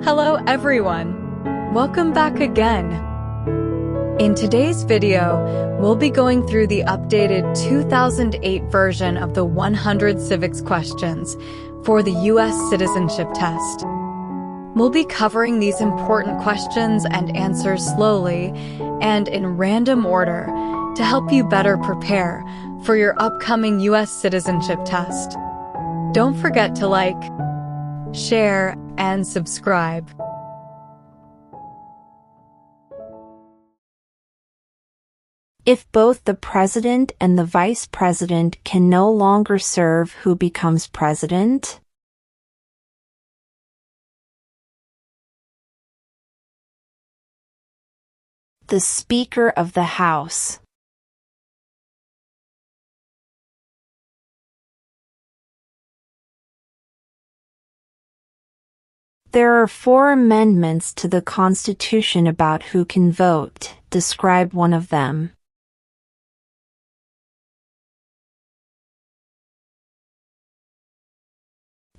Hello everyone! Welcome back again! In today's video, we'll be going through the updated 2008 version of the 100 civics questions for the U.S. Citizenship Test. We'll be covering these important questions and answers slowly and in random order to help you better prepare for your upcoming U.S. Citizenship Test. Don't forget to like, share, and subscribe. If both the president and the vice president can no longer serve, who becomes president? The Speaker of the House. There are 4 amendments to the Constitution about who can vote. Describe one of them.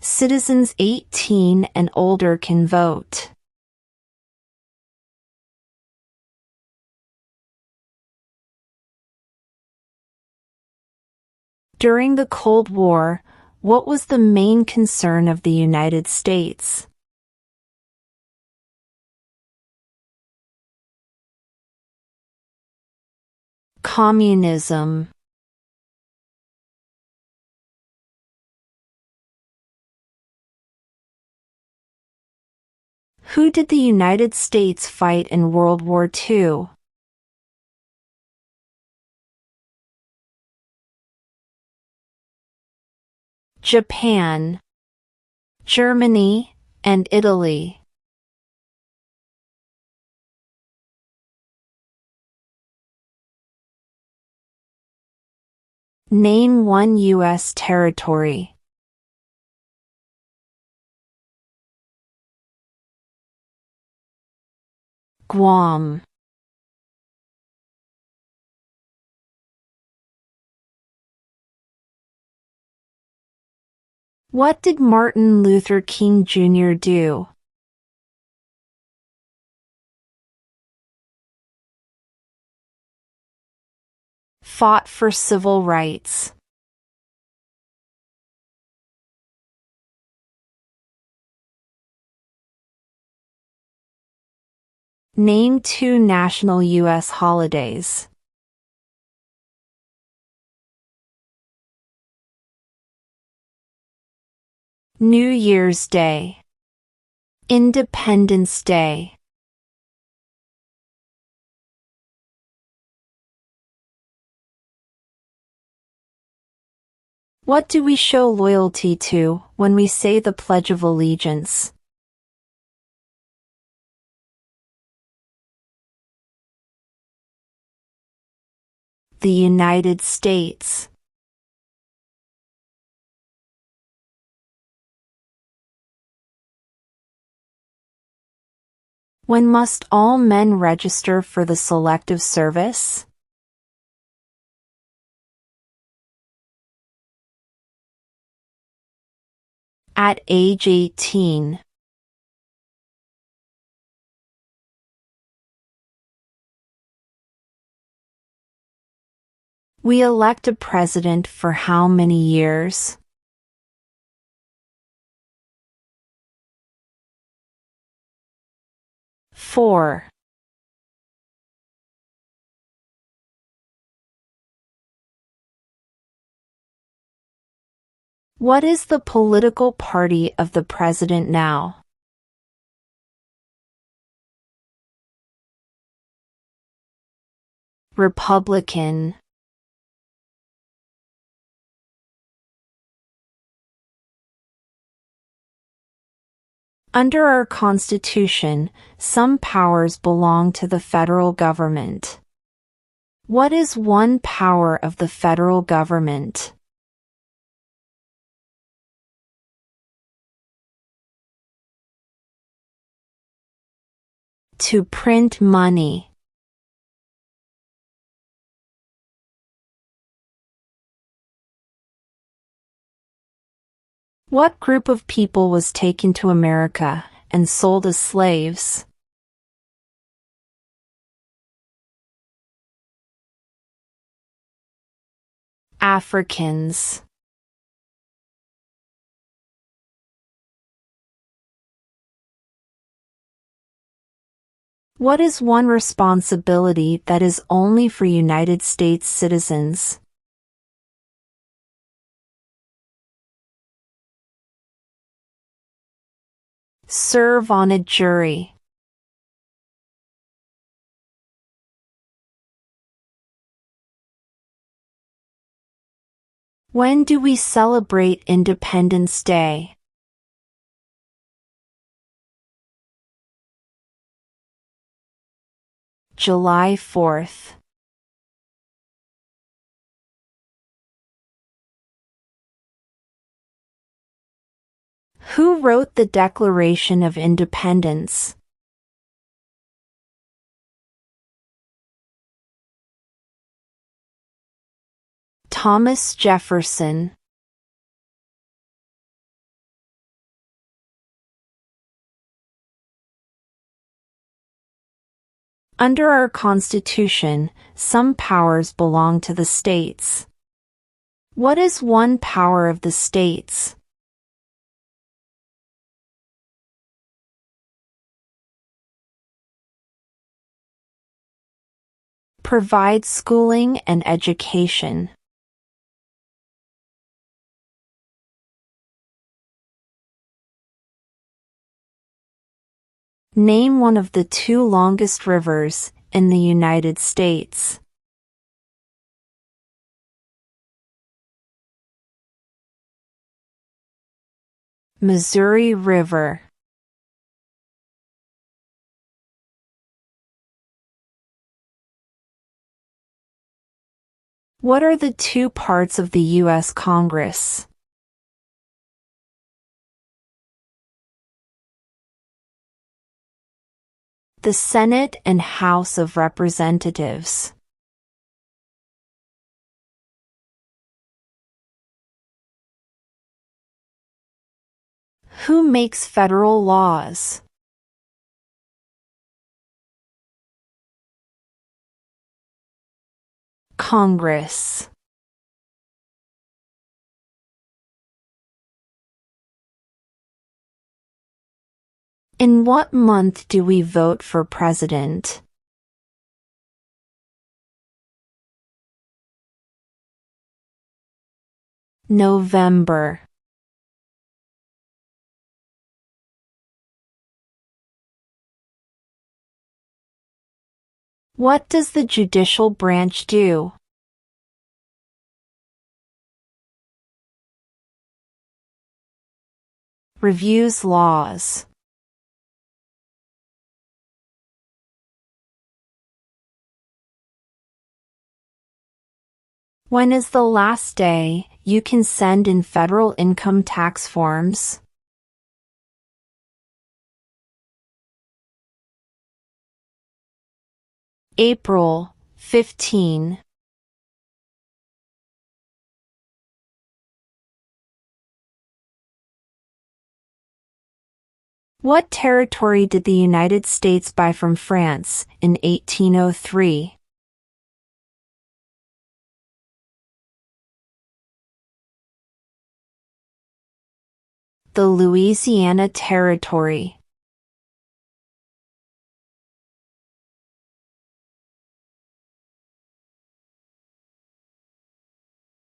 Citizens 18 and older can vote. During the Cold War, what was the main concern of the United States? Communism. Who did the United States fight in World War II? Japan, Germany, and Italy. Name one U.S. territory. Guam. What did Martin Luther King Jr. do? Fought for civil rights. Name 2 national U.S. holidays. New Year's Day. Independence Day. What do we show loyalty to when we say the Pledge of Allegiance? The United States. When must all men register for the Selective Service? At age 18. We elect a president for how many years? Four. What is the political party of the president now? Republican. Under our Constitution, some powers belong to the federal government. What is one power of the federal government? To print money. What group of people was taken to America and sold as slaves? Africans. What is one responsibility that is only for United States citizens? Serve on a jury. When do we celebrate Independence Day? July 4th. Who wrote the Declaration of Independence? Thomas Jefferson. Under our Constitution, some powers belong to the states. What is one power of the states? Provide schooling and education. Name one of the two longest rivers in the United States. Missouri River. What are the two parts of the U.S. Congress? The Senate and House of Representatives. Who makes federal laws? Congress. In what month do we vote for president? November. What does the judicial branch do? Reviews laws. When is the last day you can send in federal income tax forms? April 15. What territory did the United States buy from France in 1803? The Louisiana Territory.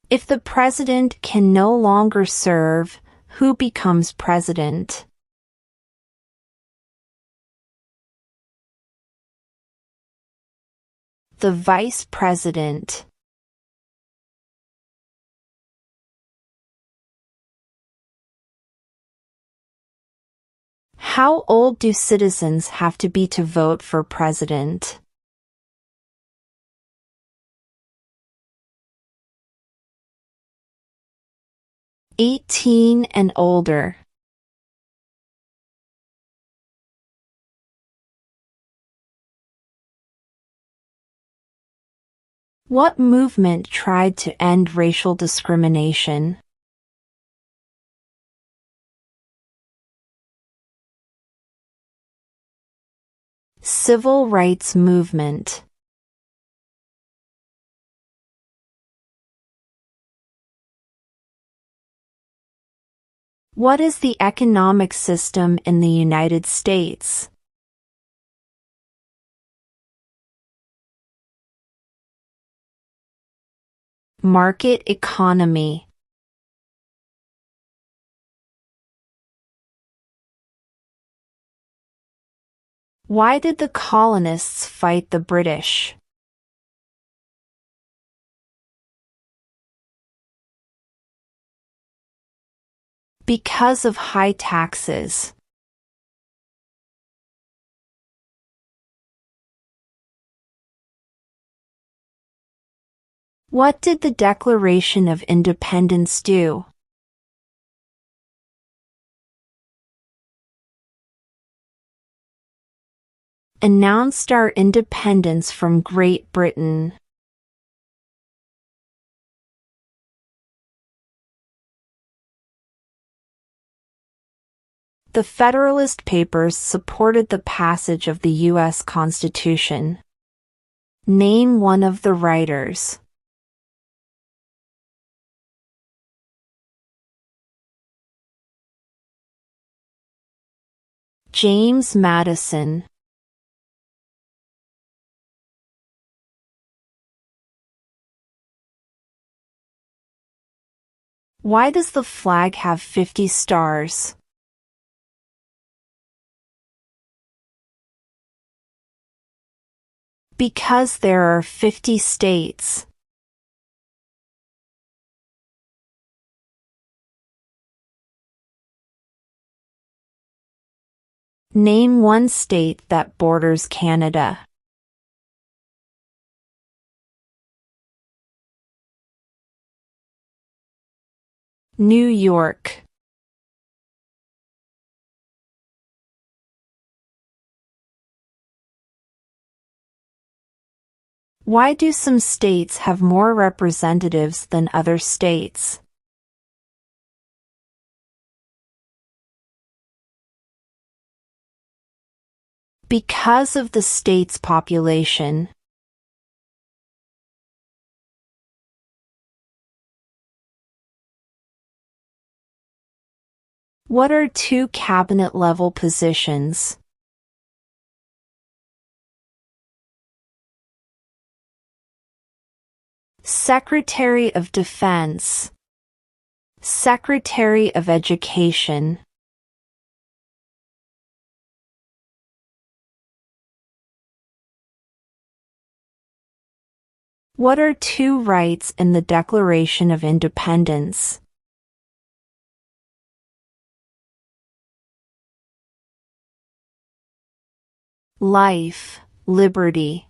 If the president can no longer serve, who becomes president? The vice president. How old do citizens have to be to vote for president? 18 and older. What movement tried to end racial discrimination? Civil rights movement. What is the economic system in the United States? Market economy. Why did the colonists fight the British? Because of high taxes. What did the Declaration of Independence do? Announced our independence from Great Britain. The Federalist Papers supported the passage of the U.S. Constitution. Name one of the writers. James Madison. Why does the flag have 50 stars? Because there are 50 states. Name one state that borders Canada. New York. Why do some states have more representatives than other states? Because of the state's population. What are two cabinet-level positions? Secretary of Defense. Secretary of Education. What are two rights in the Declaration of Independence? Life, liberty.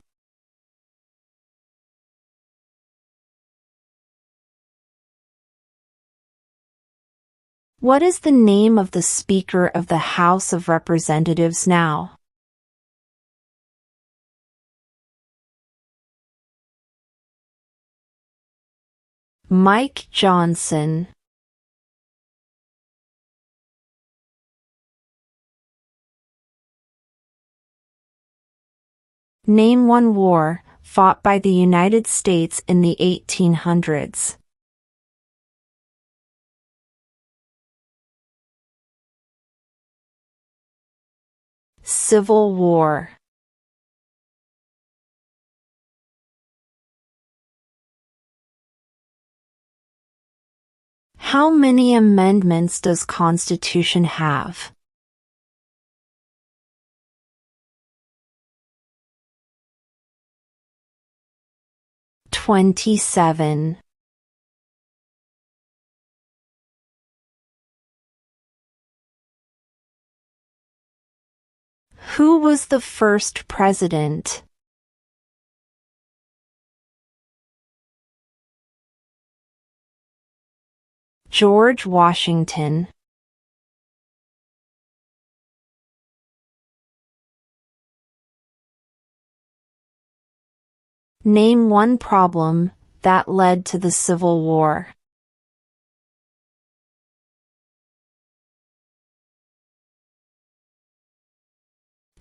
What is the name of the Speaker of the House of Representatives now? Mike Johnson. Name one war fought by the United States in the 1800s. Civil War. How many amendments does Constitution have? 27. Who was the first president? George Washington. Name one problem that led to the Civil War.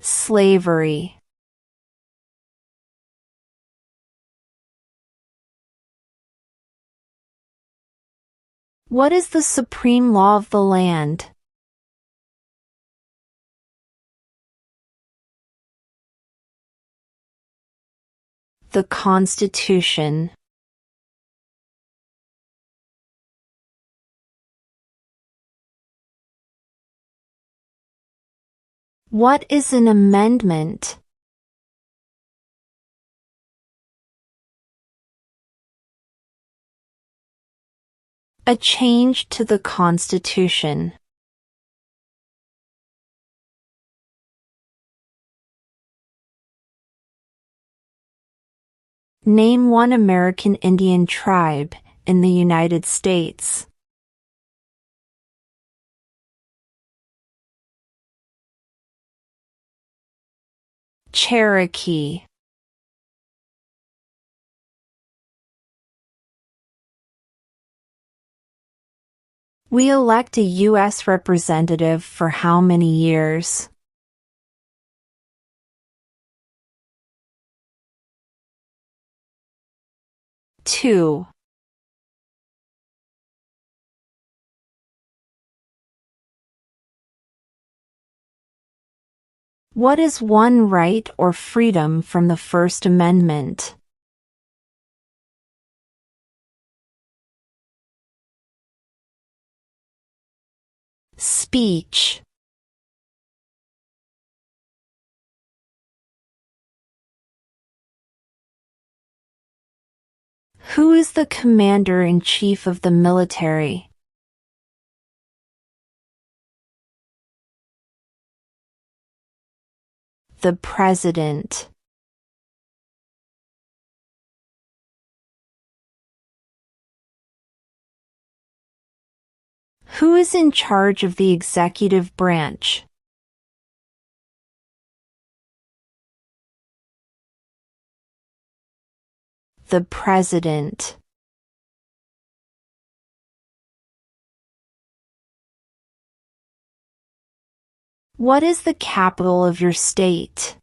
Slavery. What is the supreme law of the land? The Constitution. What is an amendment? A change to the Constitution. Name one American Indian tribe in the United States. Cherokee. We elect a U.S. representative for how many years? 2. What is one right or freedom from the First Amendment? Speech. Who is the commander-in-chief of the military? The president. Who is in charge of the executive branch? The president. What is the capital of your state?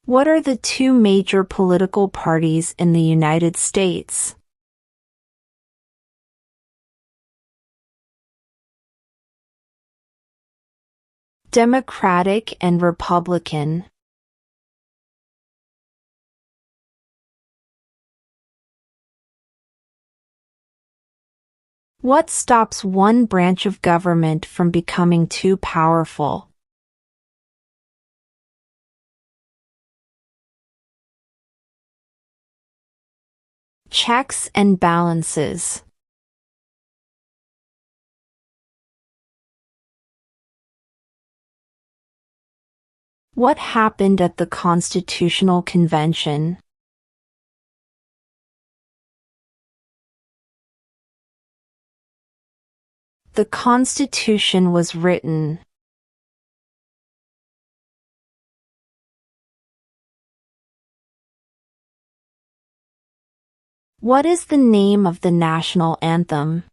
What are the two major political parties in the United States? Democratic and Republican. What stops one branch of government from becoming too powerful? Checks and balances. What happened at the Constitutional Convention? The Constitution was written. What is the name of the national anthem?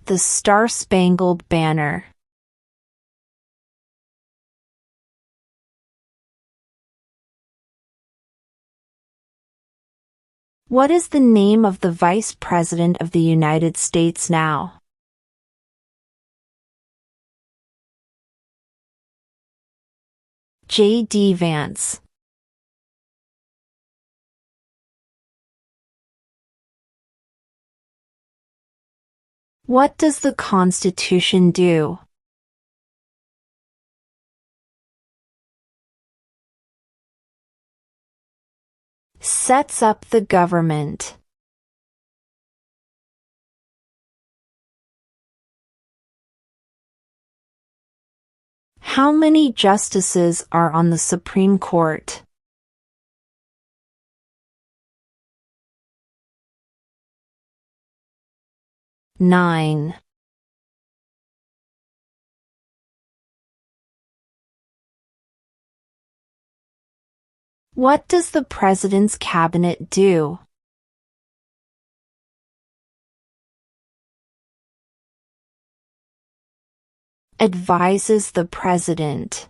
The Star-Spangled Banner. What is the name of the Vice President of the United States now? J.D. Vance. What does the Constitution do? Sets up the government. How many justices are on the Supreme Court? 9. What does the President's Cabinet do? Advises the President.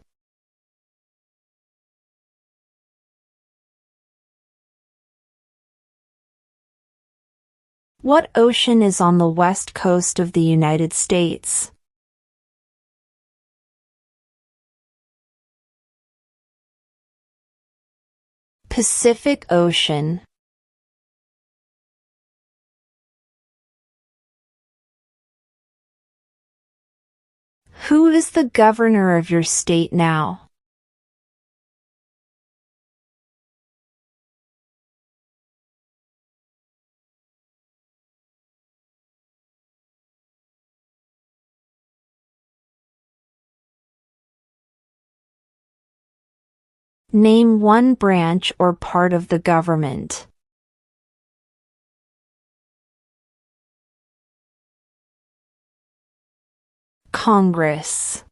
What ocean is on the west coast of the United States? Pacific Ocean. Who is the governor of your state now? Name one branch or part of the government. Congress.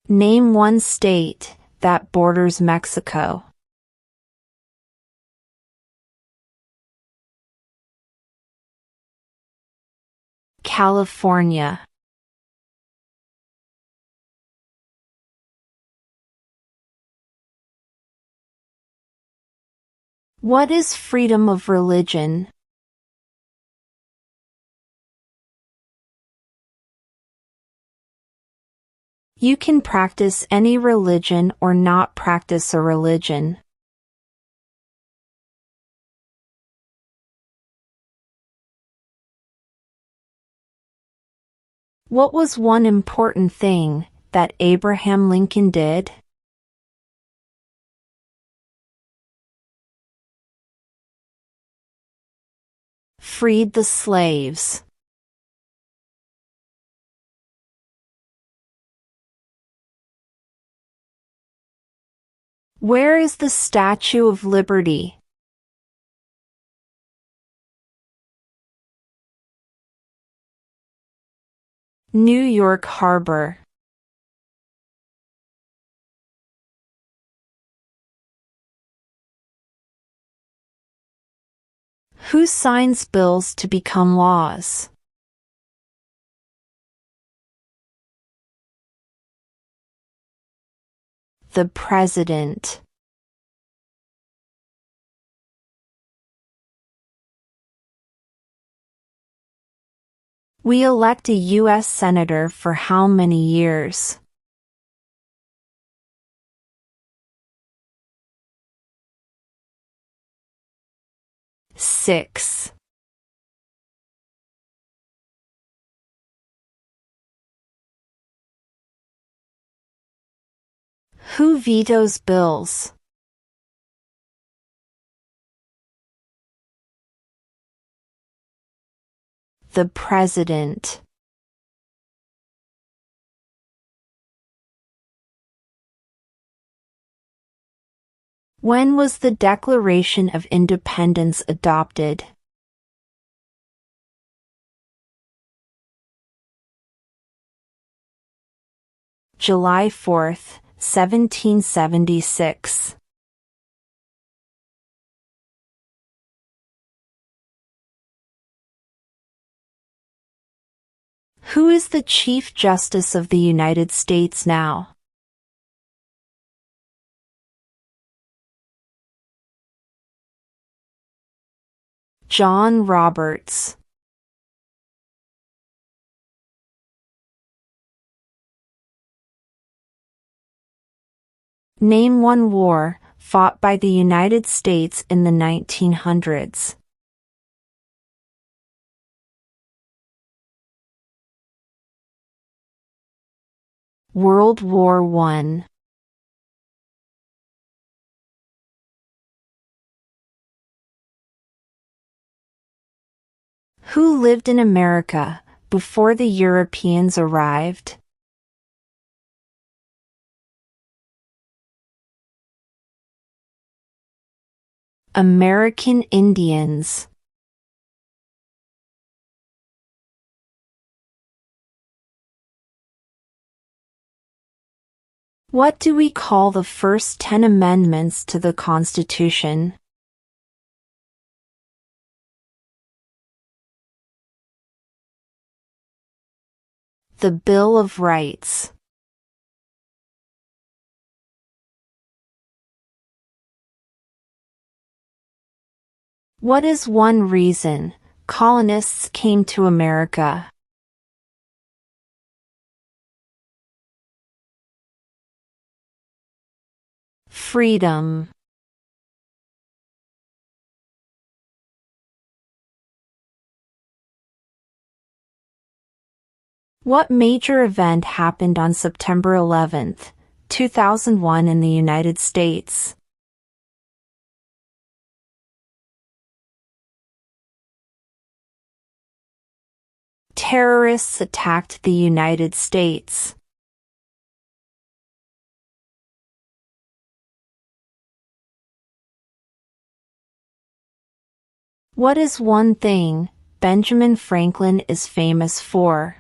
Name one state that borders Mexico. California. What is freedom of religion? You can practice any religion or not practice a religion. What was one important thing that Abraham Lincoln did? Freed the slaves. Where is the Statue of Liberty? New York Harbor. Who signs bills to become laws? The President. We elect a U.S. Senator for how many years? Six. Who vetoes bills? The President. When was the Declaration of Independence adopted? July 4th, 1776. Who is the Chief Justice of the United States now? John Roberts. Name one war fought by the United States in the 1900s. World War I. Who lived in America before the Europeans arrived? American Indians. What do we call the first 10 amendments to the Constitution? The Bill of Rights. What is one reason colonists came to America? Freedom. What major event happened on September 11, 2001 in the United States? Terrorists attacked the United States. What is one thing Benjamin Franklin is famous for?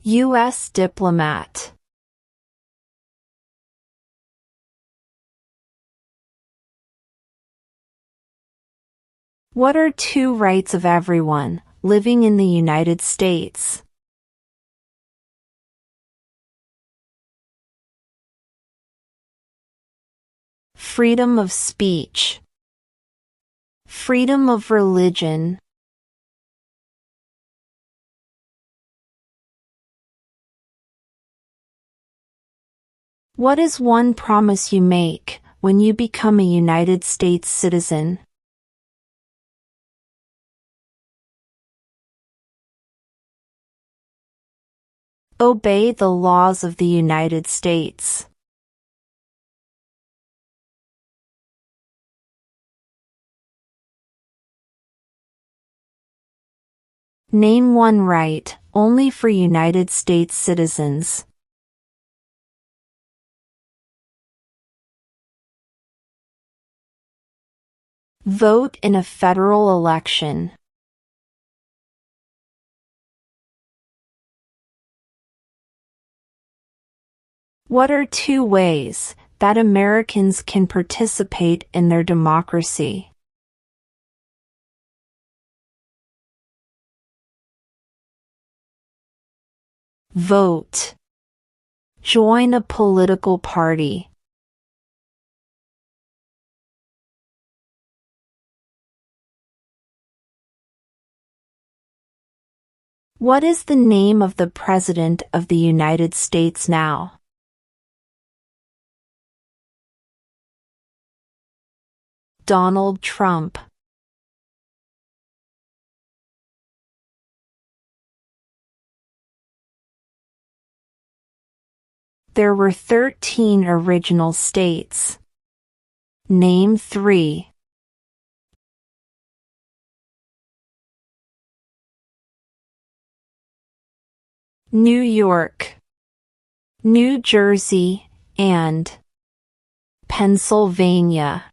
U.S. diplomat. What are two rights of everyone living in the United States? Freedom of speech. Freedom of religion. What is one promise you make when you become a United States citizen? Obey the laws of the United States. Name one right only for United States citizens. Vote in a federal election. What are two ways that Americans can participate in their democracy? Vote. Join a political party. What is the name of the President of the United States now? Donald Trump. There were 13 original states. Name 3. New York, New Jersey, and Pennsylvania.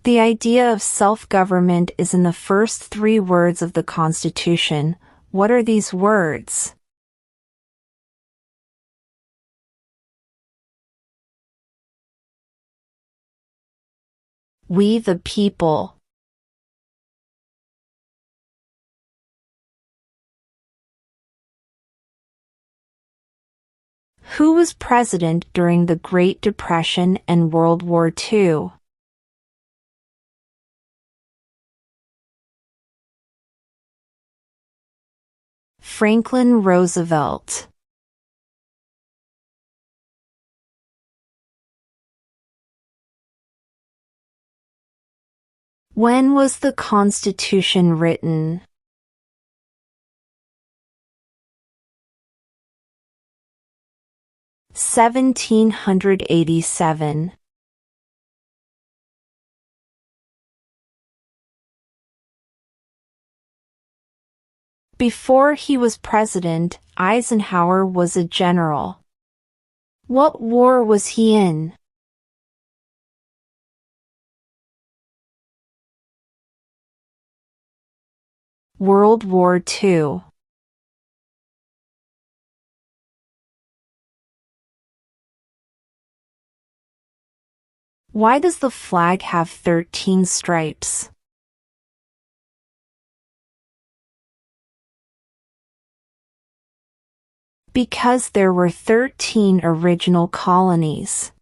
The idea of self-government is in the first 3 words of the Constitution. What are these words? We the people. Who was president during the Great Depression and World War II? Franklin Roosevelt. When was the Constitution written? (1787). Before he was president, Eisenhower was a general. What war was he in? World War II. Why does the flag have 13 stripes? Because there were 13 original colonies.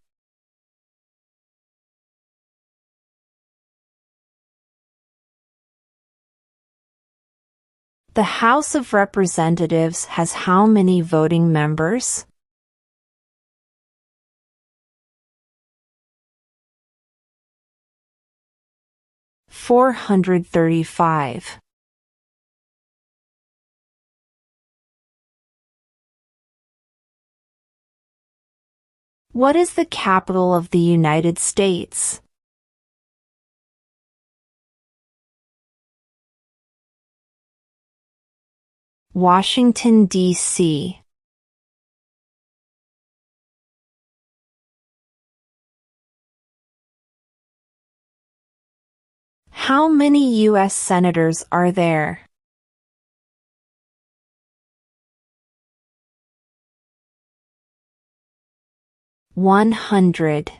The House of Representatives has how many voting members? 435. What is the capital of the United States? Washington, D.C. How many U.S. senators are there? (100).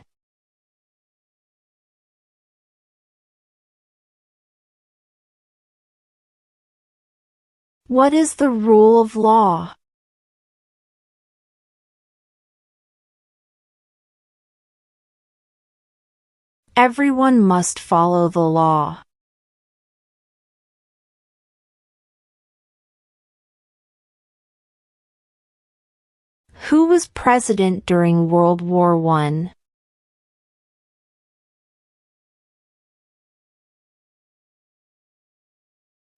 What is the rule of law? Everyone must follow the law. Who was president during World War I?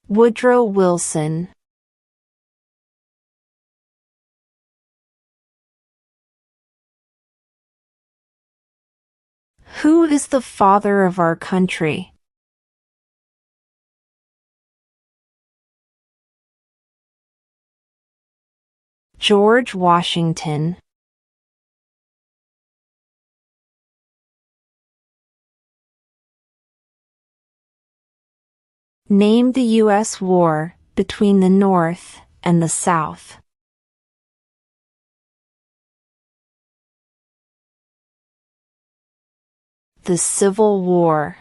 Woodrow Wilson. Who is the father of our country? George Washington. Name the U.S. war between the North and the South. The Civil War.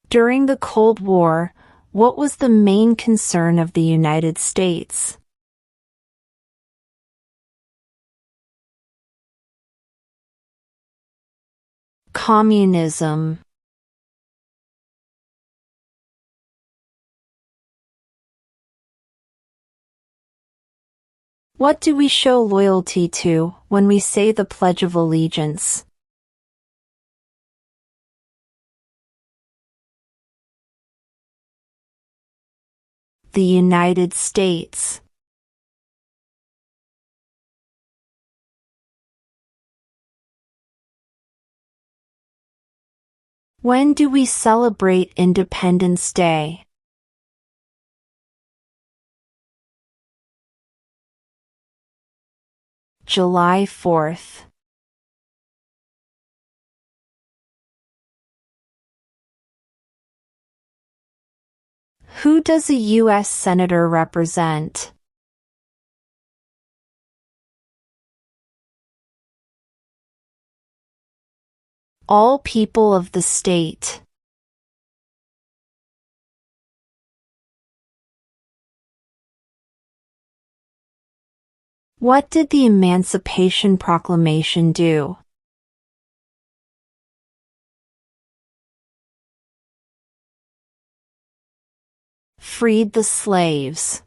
During the Cold War, what was the main concern of the United States? Communism. What do we show loyalty to when we say the Pledge of Allegiance? The United States. When do we celebrate Independence Day? July 4th. Who does a U.S. Senator represent? All people of the state. What did the Emancipation Proclamation do? Freed the slaves.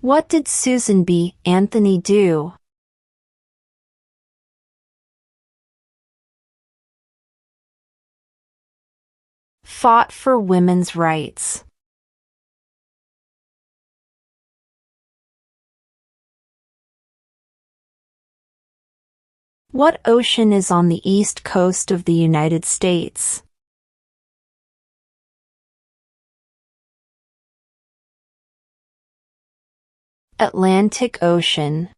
What did Susan B. Anthony do? Fought for women's rights. What ocean is on the east coast of the United States? Atlantic Ocean.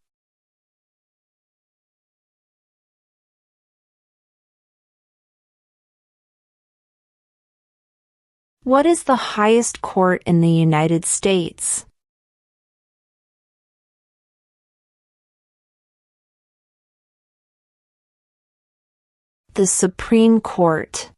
What is the highest court in the United States? The Supreme Court.